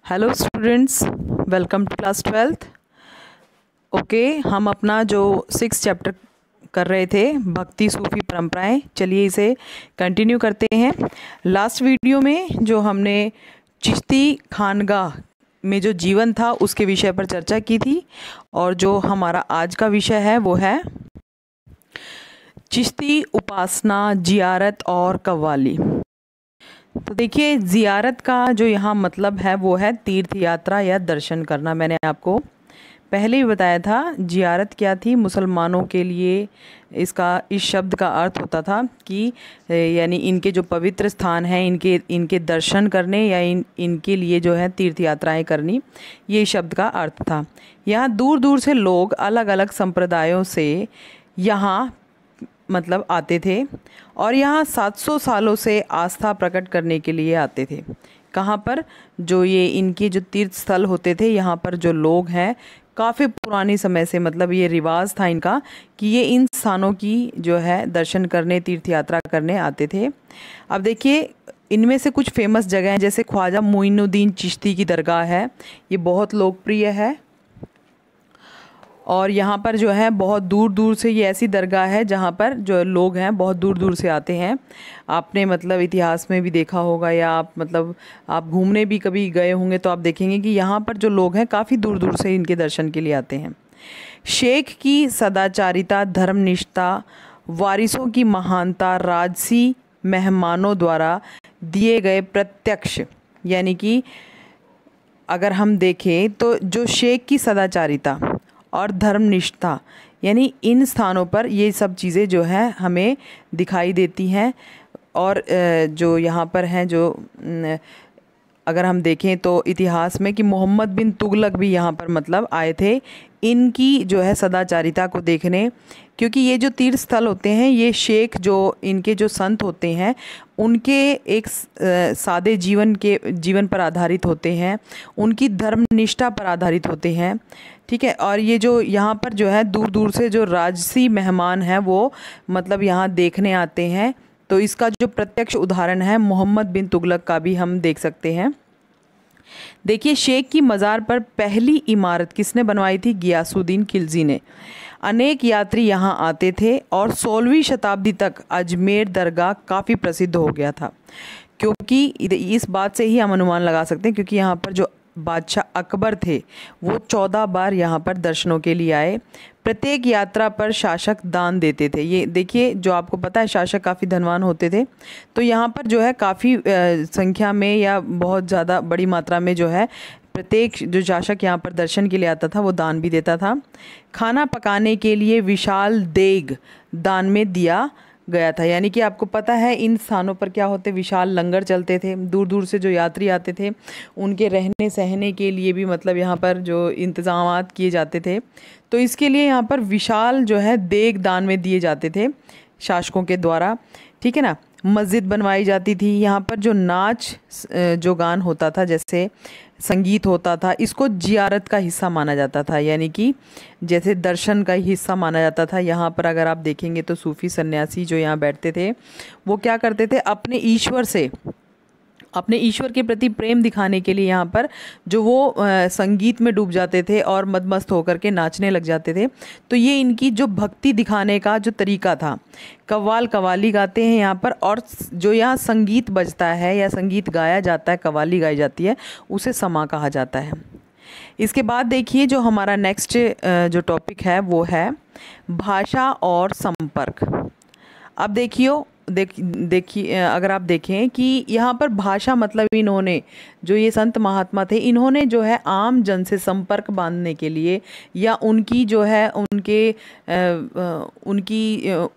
Hello students, welcome to class 12th। ओके, हम अपना जो 6 चैप्टर कर रहे थे भक्ति सूफी परंपराएं, चलिए इसे कंटिन्यू करते हैं। लास्ट वीडियो में जो हमने चिश्ती खानगाह में जो जीवन था उसके विषय पर चर्चा की थी, और जो हमारा आज का विषय है वो है चिश्ती उपासना, जियारत और कव्वाली। तो देखिए, ज़ियारत का जो यहाँ मतलब है वो है तीर्थ यात्रा या दर्शन करना। मैंने आपको पहले ही बताया था ज़ियारत क्या थी। मुसलमानों के लिए इस शब्द का अर्थ होता था कि यानी इनके जो पवित्र स्थान हैं इनके दर्शन करने या इनके लिए जो है तीर्थ यात्राएं करनी, ये शब्द का अर्थ था। यहाँ दूर दूर से लोग अलग अलग संप्रदायों से यहाँ मतलब आते थे, और यहाँ 700 सालों से आस्था प्रकट करने के लिए आते थे। कहाँ पर? जो ये इनके जो तीर्थ स्थल होते थे, यहाँ पर जो लोग हैं काफ़ी पुराने समय से, मतलब ये रिवाज था इनका कि ये इन स्थानों की जो है दर्शन करने, तीर्थ यात्रा करने आते थे। अब देखिए, इनमें से कुछ फेमस जगह हैं, जैसे ख्वाजा मोइनुद्दीन चिश्ती की दरगाह है, ये बहुत लोकप्रिय है। और यहाँ पर जो है बहुत दूर दूर से, ये ऐसी दरगाह है जहाँ पर जो लोग हैं बहुत दूर दूर से आते हैं। आपने मतलब इतिहास में भी देखा होगा, या आप घूमने भी कभी गए होंगे तो आप देखेंगे कि यहाँ पर जो लोग हैं काफ़ी दूर दूर से इनके दर्शन के लिए आते हैं। शेख की सदाचारिता, धर्मनिष्ठा, वारिसों की महानता, राजसी मेहमानों द्वारा दिए गए प्रत्यक्ष, यानी कि अगर हम देखें तो जो शेख की सदाचारिता और धर्मनिष्ठा, यानी इन स्थानों पर ये सब चीज़ें जो हैं हमें दिखाई देती हैं। और जो यहाँ पर हैं, जो अगर हम देखें तो इतिहास में कि मोहम्मद बिन तुगलक भी यहाँ पर मतलब आए थे इनकी जो है सदाचारिता को देखने, क्योंकि ये जो तीर्थ स्थल होते हैं ये शेख जो इनके जो संत होते हैं उनके एक सादे जीवन पर आधारित होते हैं, उनकी धर्मनिष्ठा पर आधारित होते हैं। ठीक है। और ये जो यहाँ पर जो है दूर दूर से जो राजसी मेहमान हैं वो मतलब यहाँ देखने आते हैं। तो इसका जो प्रत्यक्ष उदाहरण है मोहम्मद बिन तुगलक का भी हम देख सकते हैं। देखिए, शेख की मज़ार पर पहली इमारत किसने बनवाई थी? गियासुद्दीन खिलजी ने। अनेक यात्री यहाँ आते थे और 16वीं शताब्दी तक अजमेर दरगाह काफ़ी प्रसिद्ध हो गया था। क्योंकि इस बात से ही हम अनुमान लगा सकते हैं, क्योंकि यहाँ पर जो बादशाह अकबर थे वो 14 बार यहाँ पर दर्शनों के लिए आए। प्रत्येक यात्रा पर शासक दान देते थे। ये देखिए, जो आपको पता है शासक काफ़ी धनवान होते थे, तो यहाँ पर जो है काफ़ी संख्या में या बहुत ज़्यादा बड़ी मात्रा में जो है प्रत्येक जो शासक यहाँ पर दर्शन के लिए आता था वो दान भी देता था। खाना पकाने के लिए विशाल देग दान में दिया गया था। यानी कि आपको पता है इन स्थानों पर क्या होते, विशाल लंगर चलते थे। दूर दूर से जो यात्री आते थे उनके रहने सहने के लिए भी मतलब यहाँ पर जो इंतज़ामात किए जाते थे, तो इसके लिए यहाँ पर विशाल जो है देग दान में दिए जाते थे शासकों के द्वारा। ठीक है ना। मस्जिद बनवाई जाती थी। यहाँ पर जो नाच जो गान होता था, जैसे संगीत होता था, इसको जियारत का हिस्सा माना जाता था, यानी कि जैसे दर्शन का हिस्सा माना जाता था। यहाँ पर अगर आप देखेंगे तो सूफी सन्यासी जो यहाँ बैठते थे वो क्या करते थे, अपने ईश्वर के प्रति प्रेम दिखाने के लिए यहाँ पर जो वो संगीत में डूब जाते थे और मदमस्त होकर के नाचने लग जाते थे। तो ये इनकी जो भक्ति दिखाने का जो तरीका था। कव्वाली गाते हैं यहाँ पर, और जो यहाँ संगीत बजता है या संगीत गाया जाता है, कव्वाली गाई जाती है, उसे समा कहा जाता है। इसके बाद देखिए, जो हमारा नेक्स्ट जो टॉपिक है वो है भाषा और संपर्क। अब देखिए अगर आप देखें कि यहाँ पर भाषा मतलब इन्होंने जो ये संत महात्मा थे, इन्होंने जो है आम जन से संपर्क बांधने के लिए या उनकी जो है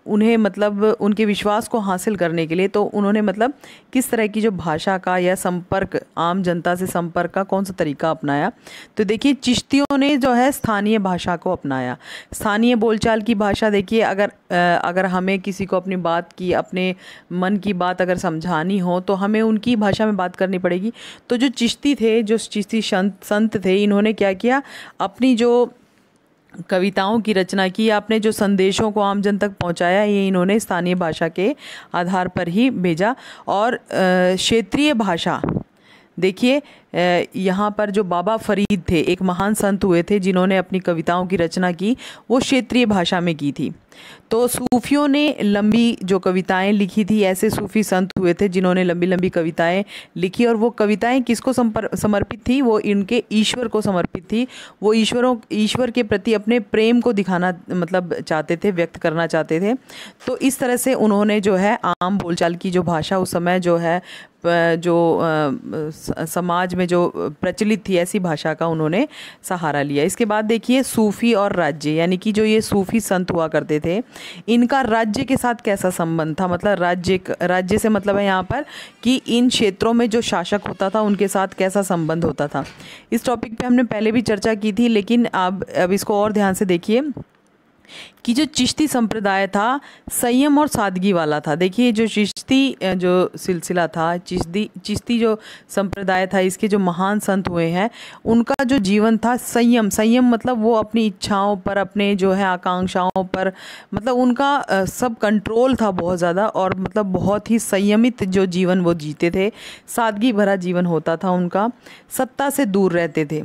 उन्हें मतलब उनके विश्वास को हासिल करने के लिए, तो उन्होंने मतलब किस तरह की जो भाषा का या संपर्क, आम जनता से संपर्क का कौन सा तरीका अपनाया। तो देखिए, चिश्तियों ने जो है स्थानीय भाषा को अपनाया। स्थानीय बोलचाल की भाषा, देखिए अगर हमें किसी को अपनी बात की, अपने मन की बात अगर समझानी हो तो हमें उनकी भाषा में बात करनी पड़ेगी। तो जो चिश्ती थे, जो चिश्ती संत थे, इन्होंने क्या किया, अपनी जो कविताओं की रचना की, आपने जो संदेशों को आम जन तक पहुंचाया, ये इन्होंने स्थानीय भाषा के आधार पर ही भेजा। और क्षेत्रीय भाषा, देखिए यहाँ पर जो बाबा फरीद थे, एक महान संत हुए थे जिन्होंने अपनी कविताओं की रचना की, वो क्षेत्रीय भाषा में की थी। तो सूफियों ने लंबी जो कविताएं लिखी थी, ऐसे सूफी संत हुए थे जिन्होंने लंबी लंबी कविताएं लिखी, और वो कविताएं किसको समर्पित थी? वो इनके ईश्वर को समर्पित थी। वो ईश्वर के प्रति अपने प्रेम को दिखाना मतलब चाहते थे, व्यक्त करना चाहते थे। तो इस तरह से उन्होंने जो है आम बोलचाल की जो भाषा उस समय जो है समाज में जो प्रचलित थी, ऐसी भाषा का उन्होंने सहारा लिया। इसके बाद देखिए सूफ़ी और राज्य, यानी कि जो ये सूफ़ी संत हुआ करते थे, इनका राज्य के साथ कैसा संबंध था? मतलब राज्य से मतलब है यहाँ पर कि इन क्षेत्रों में जो शासक होता था उनके साथ कैसा संबंध होता था। इस टॉपिक पे हमने पहले भी चर्चा की थी, लेकिन अब इसको और ध्यान से देखिए कि जो चिश्ती संप्रदाय था संयम और सादगी वाला था। देखिए जो चिश्ती जो सिलसिला था, चिश्ती जो संप्रदाय था, इसके जो महान संत हुए हैं उनका जो जीवन था संयम मतलब वो अपनी इच्छाओं पर, अपने जो है आकांक्षाओं पर, मतलब उनका सब कंट्रोल था बहुत ज़्यादा, और मतलब बहुत ही संयमित जो जीवन वो जीते थे। सादगी भरा जीवन होता था उनका। सत्ता से दूर रहते थे,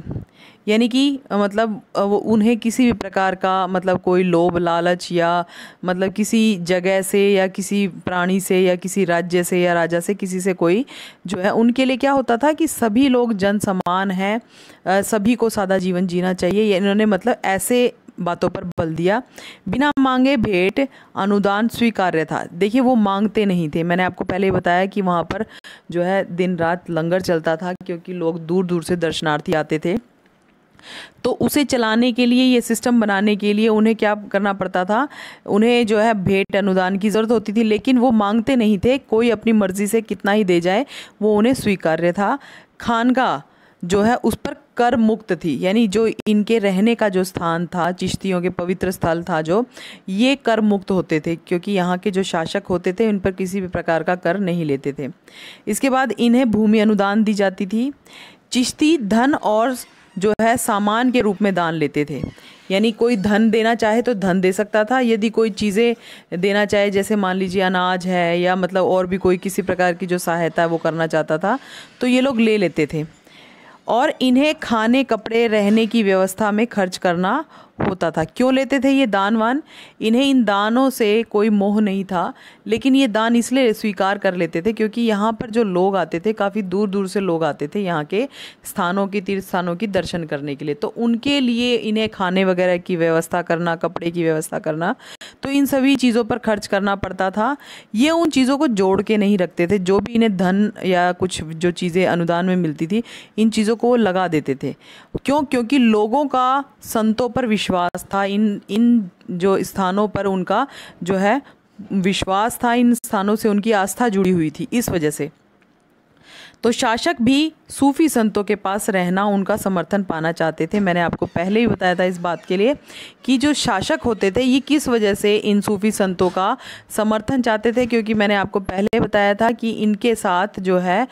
यानी कि मतलब उन्हें किसी भी प्रकार का मतलब कोई लोभ लालच या मतलब किसी जगह से या किसी प्राणी से या किसी राज्य से या राजा से, किसी से कोई जो है, उनके लिए क्या होता था कि सभी लोग जन समान हैं, सभी को सादा जीवन जीना चाहिए। ये इन्होंने मतलब ऐसे बातों पर बल दिया। बिना मांगे भेंट अनुदान स्वीकार्य था। देखिए वो मांगते नहीं थे। मैंने आपको पहले ही बताया कि वहाँ पर जो है दिन रात लंगर चलता था, क्योंकि लोग दूर दूर से दर्शनार्थी आते थे। तो उसे चलाने के लिए, ये सिस्टम बनाने के लिए उन्हें क्या करना पड़ता था? उन्हें जो है भेंट अनुदान की ज़रूरत होती थी, लेकिन वो मांगते नहीं थे। कोई अपनी मर्ज़ी से कितना ही दे जाए वो उन्हें स्वीकार्य था। खानका जो है उस पर कर मुक्त थी, यानी जो इनके रहने का जो स्थान था, चिश्तियों के पवित्र स्थल था जो, ये कर मुक्त होते थे, क्योंकि यहाँ के जो शासक होते थे उन पर किसी भी प्रकार का कर नहीं लेते थे। इसके बाद इन्हें भूमि अनुदान दी जाती थी। चिश्ती धन और जो है सामान के रूप में दान लेते थे, यानी कोई धन देना चाहे तो धन दे सकता था। यदि कोई चीज़ें देना चाहे, जैसे मान लीजिए अनाज है या मतलब और भी कोई किसी प्रकार की जो सहायता है वो करना चाहता था, तो ये लोग ले लेते थे। और इन्हें खाने कपड़े रहने की व्यवस्था में खर्च करना होता था। क्यों लेते थे ये दानवान? इन्हें इन दानों से कोई मोह नहीं था, लेकिन ये दान इसलिए स्वीकार कर लेते थे क्योंकि यहाँ पर जो लोग आते थे, काफ़ी दूर दूर से लोग आते थे यहाँ के स्थानों की, तीर्थ स्थानों की दर्शन करने के लिए। तो उनके लिए इन्हें खाने वगैरह की व्यवस्था करना, कपड़े की व्यवस्था करना, तो इन सभी चीज़ों पर खर्च करना पड़ता था। ये उन चीज़ों को जोड़ के नहीं रखते थे। जो भी इन्हें धन या कुछ जो चीज़ें अनुदान में मिलती थी, इन चीज़ों को वो लगा देते थे। क्यों? क्योंकि लोगों का संतों पर विश्वास था। इन जो स्थानों पर उनका जो है विश्वास था, इन स्थानों से उनकी आस्था जुड़ी हुई थी, इस वजह से। तो शासक भी सूफी संतों के पास रहना, उनका समर्थन पाना चाहते थे। मैंने आपको पहले ही बताया था इस बात के लिए कि जो शासक होते थे ये किस वजह से इन सूफी संतों का समर्थन चाहते थे, क्योंकि मैंने आपको पहले बताया था कि इनके साथ जो है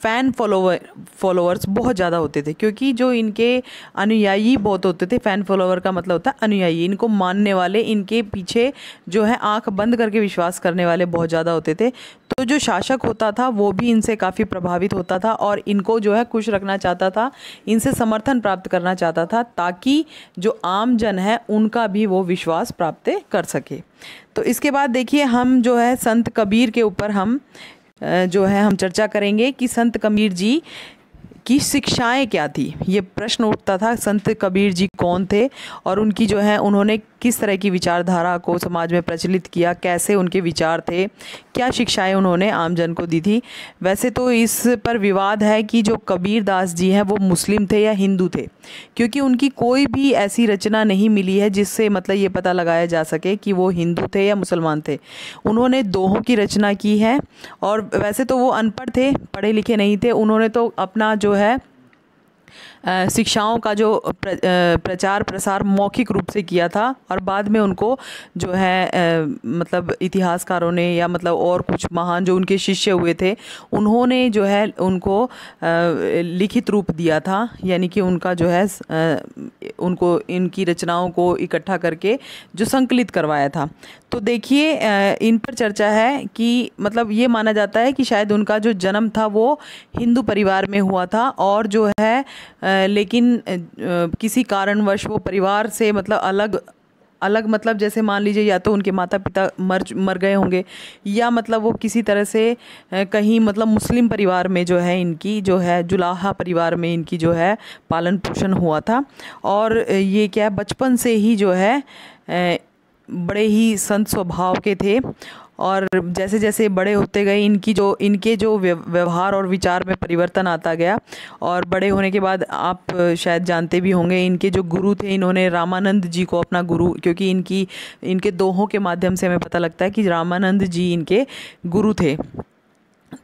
फ़ैन फॉलोअर्स बहुत ज़्यादा होते थे, क्योंकि जो इनके अनुयायी बहुत होते थे। फ़ैन फॉलोअर का मतलब होता है अनुयायी, इनको मानने वाले, इनके पीछे जो है आंख बंद करके विश्वास करने वाले बहुत ज़्यादा होते थे। तो जो शासक होता था वो भी इनसे काफ़ी प्रभावित होता था और इनको जो है खुश रखना चाहता था, इनसे समर्थन प्राप्त करना चाहता था, ताकि जो आम जन है उनका भी वो विश्वास प्राप्त कर सके। तो इसके बाद देखिए हम जो है संत कबीर के ऊपर हम चर्चा करेंगे कि संत कबीर जी की शिक्षाएं क्या थी। ये प्रश्न उठता था, संत कबीर जी कौन थे और उनकी जो है उन्होंने किस तरह की विचारधारा को समाज में प्रचलित किया, कैसे उनके विचार थे, क्या शिक्षाएं उन्होंने आम जन को दी थी। वैसे तो इस पर विवाद है कि जो कबीर दास जी हैं वो मुस्लिम थे या हिंदू थे, क्योंकि उनकी कोई भी ऐसी रचना नहीं मिली है जिससे मतलब ये पता लगाया जा सके कि वो हिंदू थे या मुसलमान थे। उन्होंने दोहों की रचना की है, और वैसे तो वो अनपढ़ थे, पढ़े लिखे नहीं थे। उन्होंने तो अपना जो है शिक्षाओं का जो प्रचार प्रसार मौखिक रूप से किया था, और बाद में उनको जो है मतलब इतिहासकारों ने या मतलब और कुछ महान जो उनके शिष्य हुए थे, उन्होंने जो है उनको लिखित रूप दिया था, यानी कि उनका जो है उनको इनकी रचनाओं को इकट्ठा करके जो संकलित करवाया था। तो देखिए इन पर चर्चा है कि मतलब ये माना जाता है कि शायद उनका जो जन्म था वो हिंदू परिवार में हुआ था, और जो है लेकिन किसी कारणवश वो परिवार से मतलब अलग मतलब जैसे मान लीजिए या तो उनके माता पिता मर गए होंगे, या मतलब वो किसी तरह से कहीं मतलब मुस्लिम परिवार में जो है इनकी जो है जुलाहा परिवार में इनकी जो है पालन पोषण हुआ था। और ये क्या बचपन से ही जो है बड़े ही संत स्वभाव के थे, और जैसे जैसे बड़े होते गए इनके जो व्यवहार और विचार में परिवर्तन आता गया। और बड़े होने के बाद आप शायद जानते भी होंगे, इनके जो गुरु थे, इन्होंने रामानंद जी को अपना गुरु, क्योंकि इनके दोहों के माध्यम से हमें पता लगता है कि रामानंद जी इनके गुरु थे।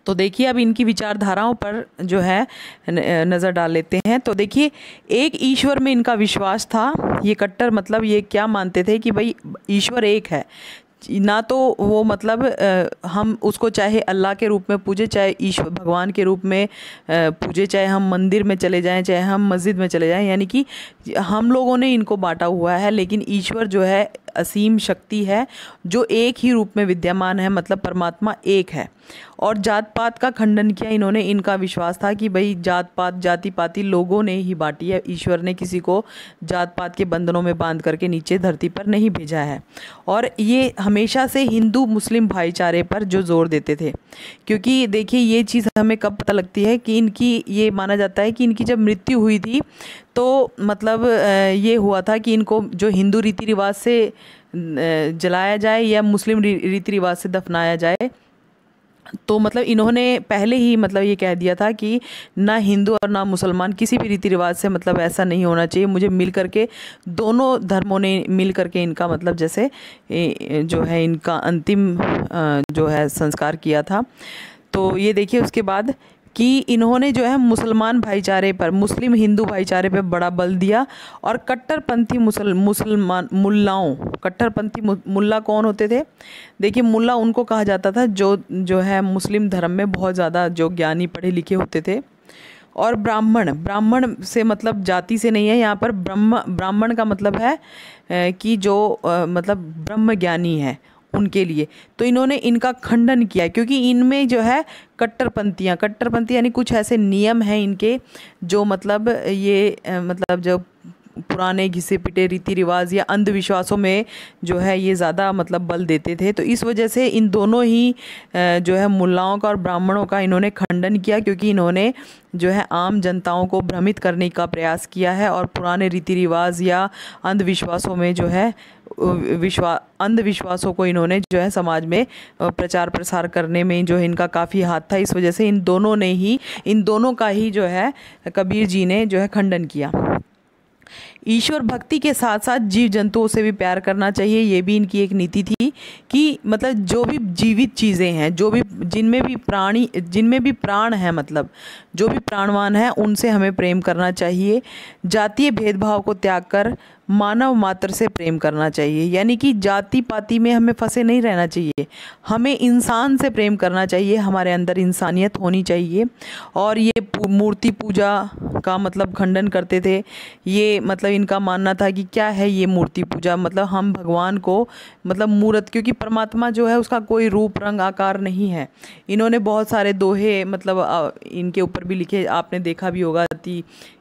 तो देखिए अब इनकी विचारधाराओं पर जो है नज़र डाल लेते हैं। तो देखिए एक ईश्वर में इनका विश्वास था। ये कट्टर मतलब ये क्या मानते थे कि भाई ईश्वर एक है, ना तो वो मतलब हम उसको चाहे अल्लाह के रूप में पूजे, चाहे ईश्वर भगवान के रूप में पूजे, चाहे हम मंदिर में चले जाएं, चाहे हम मस्जिद में चले जाएं, यानी कि हम लोगों ने इनको बांटा हुआ है। लेकिन ईश्वर जो है असीम शक्ति है जो एक ही रूप में विद्यमान है, मतलब परमात्मा एक है। और जात पात का खंडन किया इन्होंने। इनका विश्वास था कि भाई जात पात जाति पाति लोगों ने ही बांटी है, ईश्वर ने किसी को जात पात के बंधनों में बांध करके नीचे धरती पर नहीं भेजा है। और ये हमेशा से हिंदू मुस्लिम भाईचारे पर जो जोर देते थे, क्योंकि देखिए ये चीज़ हमें कब पता लगती है कि इनकी ये माना जाता है कि इनकी जब मृत्यु हुई थी तो मतलब ये हुआ था कि इनको जो हिंदू रीति रिवाज से जलाया जाए या मुस्लिम रीति रिवाज से दफनाया जाए। तो मतलब इन्होंने पहले ही मतलब ये कह दिया था कि ना हिंदू और ना मुसलमान किसी भी रीति रिवाज से मतलब ऐसा नहीं होना चाहिए, मुझे मिल करके दोनों धर्मों ने मिल करके इनका मतलब जैसे जो है इनका अंतिम जो है संस्कार किया था। तो ये देखिए उसके बाद कि इन्होंने जो है मुसलमान भाईचारे पर, मुस्लिम हिंदू भाईचारे पर बड़ा बल दिया। और कट्टरपंथी मुसलमान मुल्लाओं, कट्टरपंथी मुल्ला कौन होते थे? देखिए मुल्ला उनको कहा जाता था जो है मुस्लिम धर्म में बहुत ज़्यादा जो ज्ञानी पढ़े लिखे होते थे। और ब्राह्मण से मतलब जाति से नहीं है यहाँ पर, ब्राह्मण का मतलब है कि जो मतलब ब्रह्म ज्ञानी है उनके लिए। तो इन्होंने इनका खंडन किया, क्योंकि इनमें जो है कट्टरपंथी यानी कुछ ऐसे नियम हैं इनके जो मतलब ये मतलब जो पुराने घिसे पिटे रीति रिवाज या अंधविश्वासों में जो है ये ज़्यादा मतलब बल देते थे। तो इस वजह से इन दोनों ही जो है मुल्लाओं का और ब्राह्मणों का इन्होंने खंडन किया, क्योंकि इन्होंने जो है आम जनताओं को भ्रमित करने का प्रयास किया है और पुराने रीति रिवाज या अंधविश्वासों में जो है अंधविश्वासों को इन्होंने जो है समाज में प्रचार प्रसार करने में जो है इनका काफ़ी हाथ था। इस वजह से इन दोनों का ही जो है कबीर जी ने जो है खंडन किया। ईश्वर भक्ति के साथ साथ जीव जंतुओं से भी प्यार करना चाहिए, ये भी इनकी एक नीति थी कि मतलब जो भी जीवित चीज़ें हैं, जो भी जिनमें भी प्राण है, मतलब जो भी प्राणवान है उनसे हमें प्रेम करना चाहिए। जातीय भेदभाव को त्याग कर मानव मात्र से प्रेम करना चाहिए, यानी कि जाति पाति में हमें फंसे नहीं रहना चाहिए, हमें इंसान से प्रेम करना चाहिए, हमारे अंदर इंसानियत होनी चाहिए। और ये मूर्ति पूजा का मतलब खंडन करते थे। ये मतलब इनका मानना था कि क्या है ये मूर्ति पूजा, मतलब हम भगवान को मतलब मूर्त, क्योंकि परमात्मा जो है उसका कोई रूप रंग आकार नहीं है। इन्होंने बहुत सारे दोहे मतलब इनके ऊपर भी लिखे, आपने देखा भी होगा।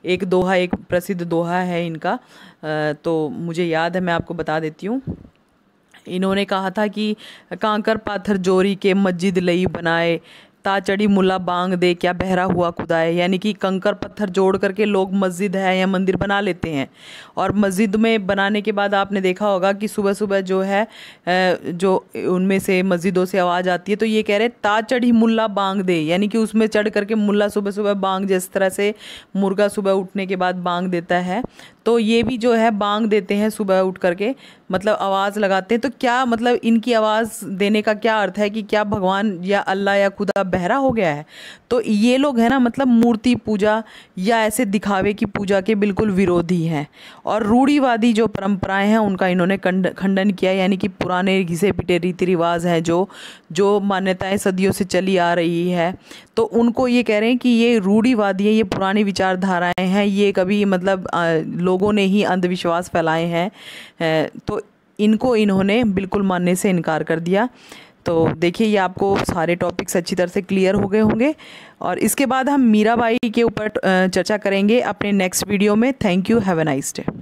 एक दोहा, एक प्रसिद्ध दोहा है इनका, तो मुझे याद है, मैं आपको बता देती हूँ। इन्होंने कहा था कि कांकर पाथर जोरी के मस्जिद लई बनाए, ता चढ़ी मुल्ला बांग दे क्या बहरा हुआ खुदाए। यानी कि कंकर पत्थर जोड़ करके लोग मस्जिद है या मंदिर बना लेते हैं, और मस्जिद में बनाने के बाद आपने देखा होगा कि सुबह सुबह जो है जो उनमें से मस्जिदों से आवाज़ आती है, तो ये कह रहे ता चढ़ी मुल्ला बांग दे, यानी कि उसमें चढ़ करके मुल्ला सुबह सुबह बांग, जिस तरह से मुर्गा सुबह उठने के बाद बांग देता है, तो ये भी जो है बांग देते हैं सुबह उठ करके, मतलब आवाज़ लगाते हैं। तो क्या मतलब इनकी आवाज़ देने का क्या अर्थ है कि क्या भगवान या अल्लाह या खुदा बहरा हो गया है? तो ये लोग है ना मतलब मूर्ति पूजा या ऐसे दिखावे की पूजा के बिल्कुल विरोधी हैं। और रूढ़िवादी जो परंपराएं हैं उनका इन्होंने खंडन किया, यानी कि पुराने घिसे पिटे रीति रिवाज हैं जो जो मान्यताएं सदियों से चली आ रही है, तो उनको ये कह रहे हैं कि ये रूढ़िवादी है, ये पुरानी विचारधाराएं हैं, ये कभी मतलब लोगों ने ही अंधविश्वास फैलाए हैं। तो इनको इन्होंने बिल्कुल मानने से इनकार कर दिया। तो देखिए ये आपको सारे टॉपिक्स अच्छी तरह से क्लियर हो गए होंगे, और इसके बाद हम मीराबाई के ऊपर चर्चा करेंगे अपने नेक्स्ट वीडियो में। Thank you, have a nice day.